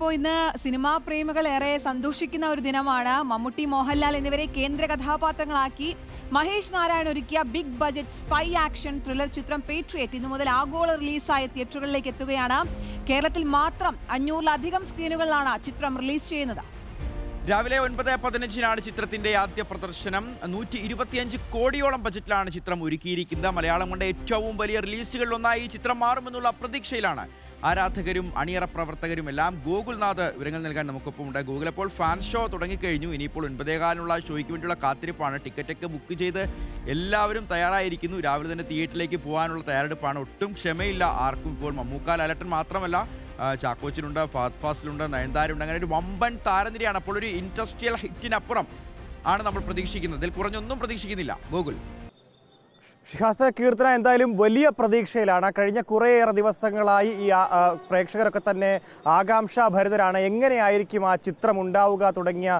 ഇപ്പോൾ ഇന്ന് സിനിമാ പ്രേമികൾ ഏറെ സന്തോഷിക്കുന്ന ഒരു ദിനമാണ്. മമ്മൂട്ടി, മോഹൻലാൽ എന്നിവരെ കേന്ദ്ര കഥാപാത്രങ്ങളാക്കി മഹേഷ് നാരായൺ ഒരുക്കിയ big budget spy action thriller ചിത്രം പേട്രിയറ്റ് ഇന്നു മുതൽ ആഗോള റിലീസായ തിയേറ്ററുകളിലേക്ക് എത്തുകയാണ്. കേരളത്തിൽ മാത്രം 500-ലധികം സ്ക്രീനുകളിലാണ് ചിത്രം റിലീസ് ചെയ്യുന്നത്. രാവിലെ 9:15-നാണ് ചിത്രത്തിന്റെ ആദ്യ പ്രദർശനം. 125 കോടിയോളം ബജറ്റിലാണ് ചിത്രം ഒരുക്കിയിരിക്കുന്നത്. മലയാളം കൊണ്ട് ഏറ്റവും വലിയ റിലീസുകളിലൊന്നായി ഈ ചിത്രം മാറുമെന്നുള്ള പ്രതീക്ഷയിലാണ് ആരാധകരും അണിയറ പ്രവർത്തകരും എല്ലാം. ഗോകുൽനാഥ് വിവരങ്ങൾ നൽകാൻ നമുക്കൊപ്പം ഉണ്ട്. ഗൂഗിൾ അപ്പോൾ ഫാൻ ഷോ തുടങ്ങിക്കഴിഞ്ഞു. ഇനിയിപ്പോൾ 9:15-നുള്ള ഷോയ്ക്ക് വേണ്ടിയുള്ള കാത്തിരിപ്പാണ്. ടിക്കറ്റൊക്കെ ബുക്ക് ചെയ്ത് എല്ലാവരും തയ്യാറായിരിക്കുന്നു. രാവിലെ തന്നെ തിയേറ്ററിലേക്ക് പോകാനുള്ള തയ്യാറെടുപ്പാണ്. ഒട്ടും ക്ഷമയില്ല ആർക്കും ഇപ്പോൾ. മമ്മൂക്ക, ലാലേട്ടൻ മാത്രമല്ല, ചാക്കോച്ചനുണ്ട്, ഫഹദ് ഫാസിലുണ്ട്, നയൻതാരുണ്ട്. അങ്ങനെ ഒരു വമ്പൻ താരനിരയാണ്. അപ്പോൾ ഒരു ഇൻഡസ്ട്രിയൽ ഹിറ്റിനപ്പുറം ആണ് നമ്മൾ പ്രതീക്ഷിക്കുന്നത്. ഇതിൽ കുറഞ്ഞൊന്നും പ്രതീക്ഷിക്കുന്നില്ല ഗോകുൽ. ഷിഹാസ്, കീർത്തന എന്തായാലും വലിയ പ്രതീക്ഷയിലാണ്. കഴിഞ്ഞ കുറേയേറെ ദിവസങ്ങളായി ഈ പ്രേക്ഷകരൊക്കെ തന്നെ ആകാംക്ഷാഭരിതരാണ്. എങ്ങനെയായിരിക്കും ആ ചിത്രം ഉണ്ടാവുക തുടങ്ങിയ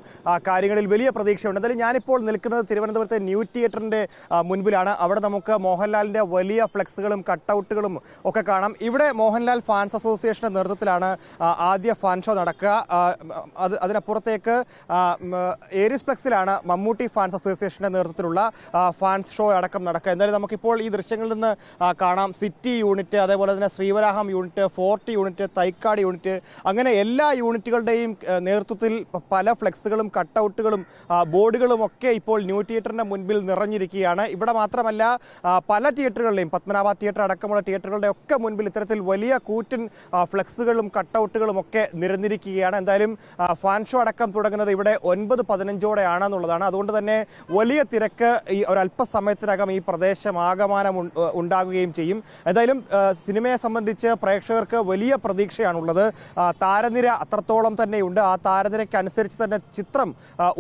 കാര്യങ്ങളിൽ വലിയ പ്രതീക്ഷയുണ്ട്. എന്തായാലും ഞാനിപ്പോൾ നിൽക്കുന്നത് തിരുവനന്തപുരത്തെ ന്യൂ തിയേറ്ററിൻ്റെ മുൻപിലാണ്. അവിടെ നമുക്ക് മോഹൻലാലിൻ്റെ വലിയ ഫ്ലെക്സുകളും കട്ടൗട്ടുകളും ഒക്കെ കാണാം. ഇവിടെ മോഹൻലാൽ ഫാൻസ് അസോസിയേഷൻ്റെ നേതൃത്വത്തിലാണ് ആദ്യ ഫാൻ ഷോ നടക്കുക. അതിനപ്പുറത്തേക്ക് ഏരീസ് ഫ്ലെക്സിലാണ് മമ്മൂട്ടി ഫാൻസ് അസോസിയേഷൻ്റെ നേതൃത്വത്തിലുള്ള ഫാൻസ് ഷോ അടക്കം നടക്കുക. എന്തായാലും നമുക്കിപ്പോൾ ഈ ദൃശ്യങ്ങളിൽ നിന്ന് കാണാം സിറ്റി യൂണിറ്റ്, അതേപോലെ തന്നെ Sreevaraham unit, fort unit, Thycaud unit, അങ്ങനെ എല്ലാ യൂണിറ്റുകളുടെയും നേതൃത്വത്തിൽ പല ഫ്ലെക്സുകളും കട്ടൗട്ടുകളും ബോർഡുകളും ഒക്കെ ഇപ്പോൾ ന്യൂ തിയേറ്ററിന്റെ മുൻപിൽ നിറഞ്ഞിരിക്കുകയാണ്. ഇവിടെ മാത്രമല്ല, പല തിയേറ്ററുകളുടെയും, പത്മനാഭ തിയേറ്റർ അടക്കമുള്ള തിയേറ്ററുകളുടെ ഒക്കെ മുൻപിൽ ഇത്തരത്തിൽ വലിയ കൂറ്റൻ ഫ്ലെക്സുകളും കട്ടൗട്ടുകളും ഒക്കെ നിരന്നിരിക്കുകയാണ്. എന്തായാലും ഫാൻ ഷോ അടക്കം തുടങ്ങുന്നത് ഇവിടെ 9:15-ഓടെയാണെന്നുള്ളതാണ്. അതുകൊണ്ട് തന്നെ വലിയ തിരക്ക് ഈ ഒരല്പസമയത്തിനകം ഈ പ്രദേശം ആകമാനം ഉണ്ടാകുകയും ചെയ്യും. എന്തായാലും സിനിമയെ സംബന്ധിച്ച് പ്രേക്ഷകർക്ക് വലിയ പ്രതീക്ഷയാണുള്ളത്. താരനിര അത്രത്തോളം തന്നെയുണ്ട്. ആ താരനിരയ്ക്ക് അനുസരിച്ച് തന്നെ ചിത്രം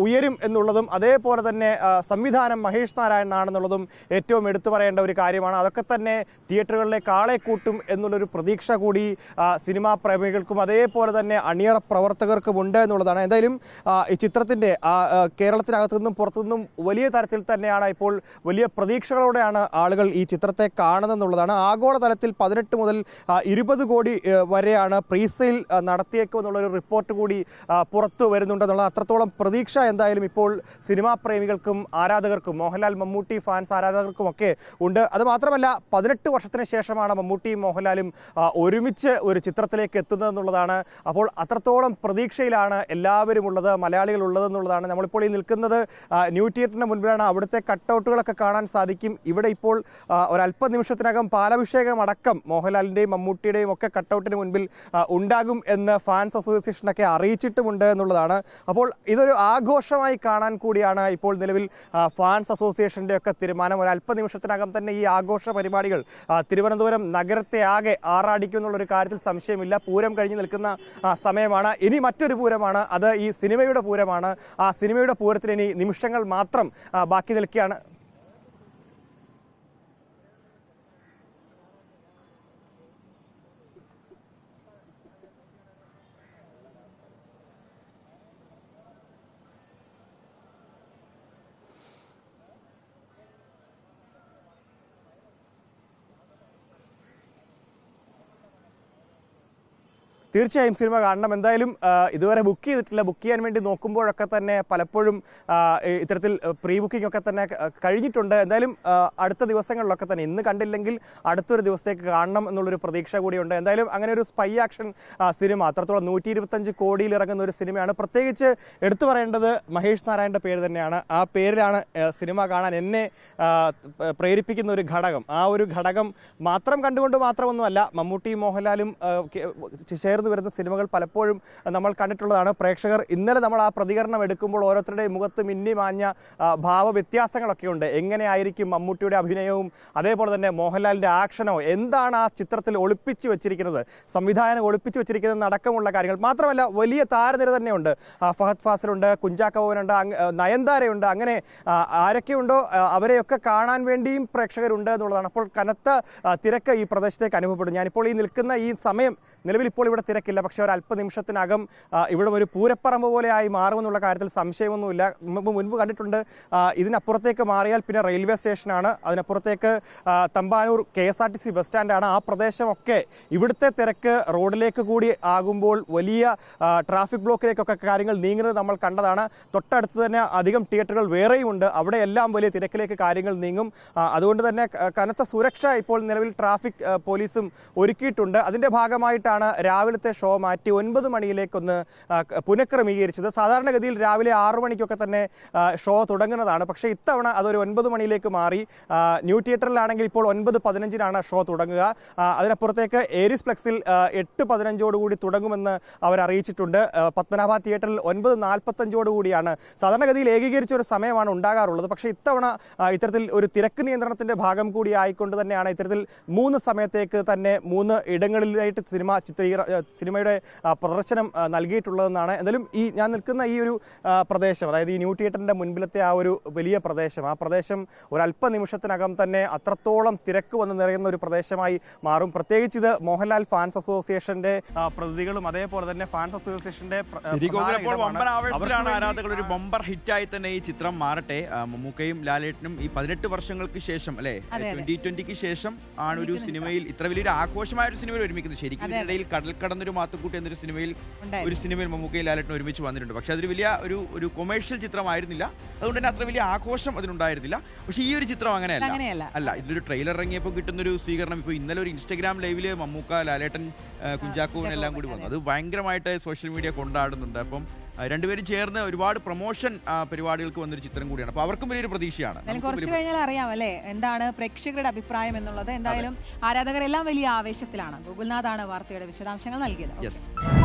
ഉയരും എന്നുള്ളതും, അതേപോലെ തന്നെ സംവിധാനം മഹേഷ് നാരായൺ ആണെന്നുള്ളതും ഏറ്റവും എടുത്തു പറയേണ്ട ഒരു കാര്യമാണ്. അതൊക്കെ തന്നെ തിയേറ്ററുകളിലേക്ക് ആളെ കൂട്ടും എന്നുള്ളൊരു പ്രതീക്ഷ കൂടി സിനിമാ പ്രേമികൾക്കും അതേപോലെ തന്നെ അണിയറ പ്രവർത്തകർക്കും ഉണ്ട് എന്നുള്ളതാണ്. എന്തായാലും ഈ ചിത്രത്തിൻ്റെ കേരളത്തിനകത്തു നിന്നും പുറത്തുനിന്നും വലിയ തരത്തിൽ തന്നെയാണ് ഇപ്പോൾ വലിയ പ്രതീക്ഷകളോടെയാണ് ആളുകൾ ഈ ചിത്രത്തെ കാണുന്നതെന്നുള്ളതാണ്. ആഗോളതലത്തിൽ 18 മുതൽ 20 കോടി വരെയാണ് പ്രീസെയിൽ നടത്തിയേക്കുമെന്നുള്ളൊരു റിപ്പോർട്ട് കൂടി പുറത്തു വരുന്നുണ്ടെന്നുള്ളത്. അത്രത്തോളം പ്രതീക്ഷ എന്തായാലും ഇപ്പോൾ സിനിമാ പ്രേമികൾക്കും ആരാധകർക്കും, മോഹൻലാൽ മമ്മൂട്ടി ഫാൻസ് ആരാധകർക്കും ഒക്കെ ഉണ്ട്. അതുമാത്രമല്ല, 18 വർഷത്തിന് ശേഷമാണ് മമ്മൂട്ടിയും മോഹൻലാലും ഒരുമിച്ച് ഒരു ചിത്രത്തിലേക്ക് എത്തുന്നതെന്നുള്ളതാണ്. അപ്പോൾ അത്രത്തോളം പ്രതീക്ഷയിലാണ് എല്ലാവരും ഉള്ളത്, മലയാളികൾ ഉള്ളതെന്നുള്ളതാണ്. നമ്മളിപ്പോൾ ഈ നിൽക്കുന്നത് ന്യൂ തിയേറ്ററിന് മുൻപിലാണ്. അവിടുത്തെ കട്ടൗട്ടുകളൊക്കെ കാണാൻ സാധിക്കും. ഇവിടെ ഇപ്പോൾ ഒരല്പ നിമിഷത്തിനകം പാലഭിഷേകം അടക്കം മോഹൻലാലിൻ്റെയും മമ്മൂട്ടിയുടെയും ഒക്കെ കട്ടൗട്ടിന് മുൻപിൽ ഉണ്ടാകും എന്ന് ഫാൻസ് അസോസിയേഷനൊക്കെ അറിയിച്ചിട്ടുമുണ്ട് എന്നുള്ളതാണ്. അപ്പോൾ ഇതൊരു ആഘോഷമായി കാണാൻ കൂടിയാണ് ഇപ്പോൾ നിലവിൽ ഫാൻസ് അസോസിയേഷൻ്റെ ഒക്കെ തീരുമാനം. ഒരല്പ നിമിഷത്തിനകം തന്നെ ഈ ആഘോഷ പരിപാടികൾ തിരുവനന്തപുരം നഗരത്തെ ആകെ ആറാടിക്കും എന്നുള്ളൊരു കാര്യത്തിൽ സംശയമില്ല. പൂരം കഴിഞ്ഞ് നിൽക്കുന്ന സമയമാണ്. ഇനി മറ്റൊരു പൂരമാണ്, അത് ഈ സിനിമയുടെ പൂരമാണ്. ആ സിനിമയുടെ പൂരത്തിന് ഇനി നിമിഷങ്ങൾ മാത്രം ബാക്കി നിൽക്കുകയാണ്. തീർച്ചയായും സിനിമ കാണണം. എന്തായാലും ഇതുവരെ ബുക്ക് ചെയ്തിട്ടില്ല. ബുക്ക് ചെയ്യാൻ വേണ്ടി നോക്കുമ്പോഴൊക്കെ തന്നെ പലപ്പോഴും ഇത്തരത്തിൽ പ്രീ ബുക്കിംഗ് ഒക്കെ തന്നെ കഴിഞ്ഞിട്ടുണ്ട്. എന്തായാലും അടുത്ത ദിവസങ്ങളിലൊക്കെ തന്നെ, ഇന്ന് കണ്ടില്ലെങ്കിൽ അടുത്തൊരു ദിവസത്തേക്ക് കാണണം എന്നുള്ളൊരു പ്രതീക്ഷ കൂടിയുണ്ട്. എന്തായാലും അങ്ങനെ ഒരു സ്പൈ ആക്ഷൻ സിനിമ, അത്രത്തോളം 125 കോടിയിൽ ഇറങ്ങുന്ന ഒരു സിനിമയാണ്. പ്രത്യേകിച്ച് എടുത്തു പറയേണ്ടത് മഹേഷ് നാരായണൻ്റെ പേര് തന്നെയാണ്. ആ പേരിലാണ് സിനിമ കാണാൻ എന്നെ പ്രേരിപ്പിക്കുന്ന ഒരു ഘടകം. ആ ഒരു ഘടകം മാത്രം കണ്ടുകൊണ്ട് മാത്രമൊന്നുമല്ല, മമ്മൂട്ടിയും മോഹൻലാലും ചേർന്ന് വരുന്ന സിനിമകൾ പലപ്പോഴും നമ്മൾ കണ്ടിട്ടുള്ളതാണ്. പ്രേക്ഷകർ ഇന്നലെ നമ്മൾ ആ പ്രതികരണം എടുക്കുമ്പോൾ ഓരോരുത്തരുടെയും മുഖത്ത് മിന്നി മാഞ്ഞ ഭാവ വ്യത്യാസങ്ങളൊക്കെ ഉണ്ട്. എങ്ങനെയായിരിക്കും മമ്മൂട്ടിയുടെ അഭിനയവും അതേപോലെ തന്നെ മോഹൻലാലിൻ്റെ ആക്ഷനോ, എന്താണ് ആ ചിത്രത്തിൽ ഒളിപ്പിച്ചു വെച്ചിരിക്കുന്നത്, സംവിധാനം ഒളിപ്പിച്ചു വെച്ചിരിക്കുന്നത് അടക്കമുള്ള കാര്യങ്ങൾ. മാത്രമല്ല, വലിയ താരനിര തന്നെയുണ്ട്. ഫഹദ് ഫാസിലുണ്ട്, കുഞ്ചാക്കോ ബോബനുണ്ട്, നയൻതാരയുണ്ട്. അങ്ങനെ ആരൊക്കെയുണ്ടോ അവരെയൊക്കെ കാണാൻ വേണ്ടിയും പ്രേക്ഷകരുണ്ട് എന്നുള്ളതാണ്. അപ്പോൾ കനത്ത തിരക്ക് ഈ പ്രദേശത്തേക്ക് അനുഭവപ്പെടും. ഞാനിപ്പോൾ ഈ നിൽക്കുന്ന ഈ സമയം നിലവിൽ ഇപ്പോൾ ഇവിടെ തിരക്കില്ല. പക്ഷേ ഒരു അല്പനിമിഷത്തിനകം ഇവിടെ ഒരു പൂരപ്പറമ്പ് പോലെയായി മാറുമെന്നുള്ള കാര്യത്തിൽ സംശയമൊന്നുമില്ല. മുൻപ് കണ്ടിട്ടുണ്ട്. ഇതിനപ്പുറത്തേക്ക് മാറിയാൽ പിന്നെ റെയിൽവേ സ്റ്റേഷനാണ്, അതിനപ്പുറത്തേക്ക് തമ്പാനൂർ KSRTC ബസ് സ്റ്റാൻഡാണ്. ആ പ്രദേശമൊക്കെ ഇവിടുത്തെ തിരക്ക് റോഡിലേക്ക് കൂടി ആകുമ്പോൾ വലിയ ട്രാഫിക് ബ്ലോക്കിലേക്കൊക്കെ കാര്യങ്ങൾ നീങ്ങുന്നത് നമ്മൾ കണ്ടതാണ്. തൊട്ടടുത്ത് തന്നെ അധികം തിയേറ്ററുകൾ വേറെയുമുണ്ട്, അവിടെയെല്ലാം വലിയ തിരക്കിലേക്ക് കാര്യങ്ങൾ നീങ്ങും. അതുകൊണ്ട് തന്നെ കനത്ത സുരക്ഷ ഇപ്പോൾ നിലവിൽ ട്രാഫിക് പോലീസും ഒരുക്കിയിട്ടുണ്ട്. അതിൻ്റെ ഭാഗമായിട്ടാണ് രാവിലത്തെ ഷോ മാറ്റി 9 മണിയിലേക്കൊന്ന് പുനഃക്രമീകരിച്ചത്. സാധാരണഗതിയിൽ രാവിലെ 6 മണിക്കൊക്കെ തന്നെ ഷോ തുടങ്ങുന്നതാണ്. പക്ഷേ ഇത്തവണ അതൊരു 9 മണിയിലേക്ക് മാറി. ന്യൂ തിയേറ്ററിലാണെങ്കിൽ ഇപ്പോൾ 9:15-നാണ് ഷോ തുടങ്ങുക. അതിനപ്പുറത്തേക്ക് ഏരിസ് ഫ്ലെക്സിൽ 8:15 തുടങ്ങുമെന്ന് അവർ അറിയിച്ചിട്ടുണ്ട്. പത്മനാഭ തിയേറ്ററിൽ 9:45 സാധാരണഗതിയിൽ ഏകീകരിച്ച ഒരു സമയമാണ് ഉണ്ടാകാറുള്ളത്. പക്ഷേ ഇത്തവണ ഇത്തരത്തിൽ ഒരു തിരക്ക് നിയന്ത്രണത്തിന്റെ ഭാഗം കൂടി ആയിക്കൊണ്ട് തന്നെയാണ് ഇത്തരത്തിൽ 3 സമയത്തേക്ക് തന്നെ 3 ഇടങ്ങളിലായിട്ട് സിനിമയുടെ പ്രദർശനം നൽകിയിട്ടുള്ളതെന്നാണ്. എന്തായാലും ഞാൻ നിൽക്കുന്ന ഈ ഒരു പ്രദേശം, അതായത് ഈ ന്യൂ തിയേറ്ററിന്റെ മുൻപിലത്തെ ആ ഒരു വലിയ പ്രദേശം, ആ പ്രദേശം ഒരല്പനിമിഷത്തിനകം തന്നെ അത്രത്തോളം തിരക്ക് വന്ന് നിറയുന്ന ഒരു പ്രദേശമായി മാറും. പ്രത്യേകിച്ച് ഇത് മോഹൻലാൽ ഫാൻസ് അസോസിയേഷന്റെ പ്രതിനിധികളും അതേപോലെ തന്നെ ഫാൻസ് അസോസിയേഷന്റെ ആരാധകർ ഒരു ബമ്പർ ഹിറ്റായി തന്നെ ഈ ചിത്രം മാറട്ടെ. മമ്മൂക്കയും ലാലേട്ടനും ഈ 18 വർഷങ്ങൾക്ക് ശേഷം അല്ലെ 2020ക്ക് ശേഷം ആണ് ഒരു സിനിമയിൽ ഇത്ര വലിയൊരു ആഘോഷമായ ഒരു സിനിമയിൽ ഒരുമിക്കുന്നത്. ശരിക്കും ഇതിനിടയിൽ കടൽ കടന്നൊരു മാത്തുക്കുട്ടി എന്നൊരു സിനിമയിൽ മമ്മൂക്കയും ലാലേട്ടനും ഒരുമിച്ച് വന്നിട്ടുണ്ട്. പക്ഷെ അതൊരു വലിയ ഒരു കൊമേഴ്ഷ്യൽ ചിത്രമായിരുന്നില്ല, അതുകൊണ്ട് തന്നെ അത്ര വലിയ ആഘോഷം അതിനുണ്ടായിരുന്നില്ല. പക്ഷേ ഈ ഒരു ചിത്രം അങ്ങനെയല്ല. ഇതൊരു ട്രെയിലർ ഇറങ്ങിയപ്പോൾ കിട്ടുന്നൊരു സ്വീകരണം, ഇപ്പോൾ ഇന്നലെ ഒരു ഇൻസ്റ്റാഗ്രാം ലൈവില് മമ്മൂക്ക, ലാലേട്ടൻ, കുഞ്ചാക്കോവൻ എല്ലാം കൂടി വന്നു. അത് ഭയങ്കരമായിട്ട് സോഷ്യൽ മീഡിയ കൊണ്ടാടുന്നുണ്ട്. അപ്പം രണ്ടുപേരും ചേർന്ന് ഒരുപാട് പ്രൊമോഷൻ പരിപാടികൾക്ക് വന്നൊരു ചിത്രം കൂടിയാണ്. അപ്പോൾ അവർക്കും വലിയൊരു പ്രതീക്ഷയാണ്. കുറച്ച് കഴിഞ്ഞാൽ അറിയാം അല്ലേ എന്താണ് പ്രേക്ഷകരുടെ അഭിപ്രായം എന്നുള്ളത്. എന്തായാലും ആരാധകരെല്ലാം വലിയ ആവേശത്തിലാണ്. ഗോകുൽനാഥാണ് വാർത്തയുടെ വിശദാംശങ്ങൾ നൽകിയത്.